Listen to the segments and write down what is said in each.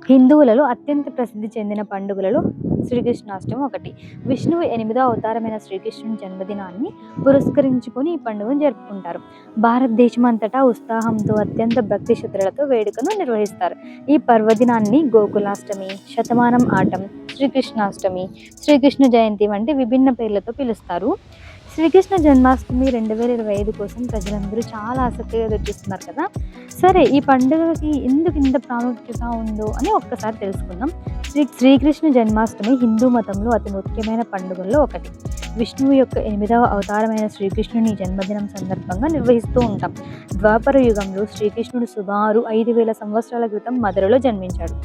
హిందువులలో అత్యంత ప్రసిద్ధి చెందిన పండుగలలో శ్రీకృష్ణాష్టమి ఒకటి. విష్ణువు 8వ అవతారమైన శ్రీకృష్ణుని జన్మదినాన్ని పురస్కరించుకొని ఈ పండుగను జరుపుకుంటారు. భారతదేశం అంతటా ఉత్సాహంతో అత్యంత భక్తి శ్రద్ధలతో వేడుకను నిర్వహిస్తారు. ఈ పర్వదినాన్ని గోకులాష్టమి, శతమానం ఆటం, శ్రీకృష్ణాష్టమి, శ్రీకృష్ణ జయంతి వంటి విభిన్న పేర్లతో పిలుస్తారు. శ్రీకృష్ణ జన్మాష్టమి 2025 కోసం ప్రజలందరూ చాలా ఆసక్తిగా ఎదురుచూస్తున్నారు కదా. సరే, ఈ పండుగకి ఎందుకు ఇంత ప్రాముఖ్యత ఉందో అని ఒక్కసారి తెలుసుకుందాం. శ్రీకృష్ణ జన్మాష్టమి హిందూ మతంలో అతి ముఖ్యమైన పండుగల్లో ఒకటి. విష్ణువు యొక్క 8వ అవతారమైన శ్రీకృష్ణుని జన్మదినం సందర్భంగా నిర్వహిస్తూ ఉంటాం. ద్వాపర యుగంలో శ్రీకృష్ణుడు సుమారు 5000 సంవత్సరాల క్రితం మధురలో జన్మించాడు.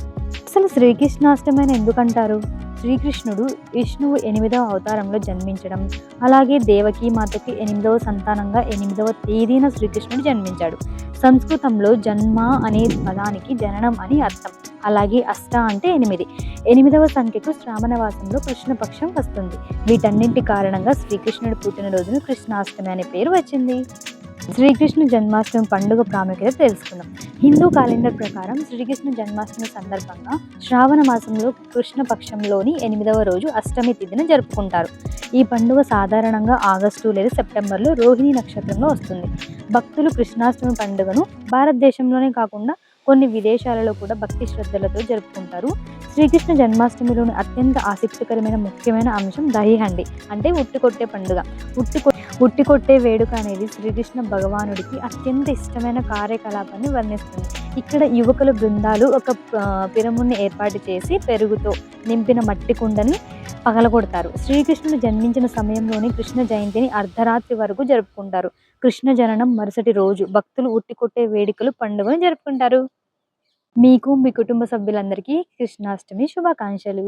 అసలు శ్రీకృష్ణాష్టమి అని ఎందుకంటారు? శ్రీకృష్ణుడు విష్ణువు 8వ అవతారంలో జన్మించడం, అలాగే దేవకీ మాతకి 8వ సంతానంగా 8వ తేదీన శ్రీకృష్ణుడు జన్మించాడు. సంస్కృతంలో జన్మ అనే పదానికి జననం అని అర్థం. అలాగే అష్ట అంటే 8. 8వ సంఖ్యకు శ్రావణమాసంలో కృష్ణపక్షం వస్తుంది. వీటన్నింటి కారణంగా శ్రీకృష్ణుడు పుట్టినరోజును కృష్ణాష్టమి అనే పేరు వచ్చింది. శ్రీకృష్ణ జన్మాష్టమి పండుగ ప్రాముఖ్యత తెలుసుకుందాం. హిందూ క్యాలెండర్ ప్రకారం శ్రీకృష్ణ జన్మాష్టమి సందర్భంగా శ్రావణ మాసంలో కృష్ణపక్షంలోని 8వ రోజు అష్టమి తిథిని జరుపుకుంటారు. ఈ పండుగ సాధారణంగా ఆగస్టు లేదా సెప్టెంబర్లో రోహిణి నక్షత్రంలో వస్తుంది. భక్తులు కృష్ణాష్టమి పండుగను భారతదేశంలోనే కాకుండా కొన్ని విదేశాలలో కూడా భక్తి శ్రద్ధలతో జరుపుకుంటారు. శ్రీకృష్ణ జన్మాష్టమిలోని అత్యంత ఆసక్తికరమైన ముఖ్యమైన అంశం దహిహండి అంటే ఉట్టికొట్టే పండుగ. ఉట్టికొట్టే వేడుక అనేది శ్రీకృష్ణ భగవానుడికి అత్యంత ఇష్టమైన కార్యకలాపాన్ని వర్ణిస్తుంది. ఇక్కడ యువకుల బృందాలు ఒక పిరముని ఏర్పాటు చేసి పెరుగుతో నింపిన మట్టి కుండని పగలగొడతారు. శ్రీకృష్ణుడు జన్మించిన సమయంలోని కృష్ణ జయంతిని అర్ధరాత్రి వరకు జరుపుకుంటారు. కృష్ణ జననం మరుసటి రోజు భక్తులు ఉట్టికొట్టే వేడుకలు పండుగను జరుపుకుంటారు. మీకు మీ కుటుంబ సభ్యులందరికీ కృష్ణాష్టమి శుభాకాంక్షలు.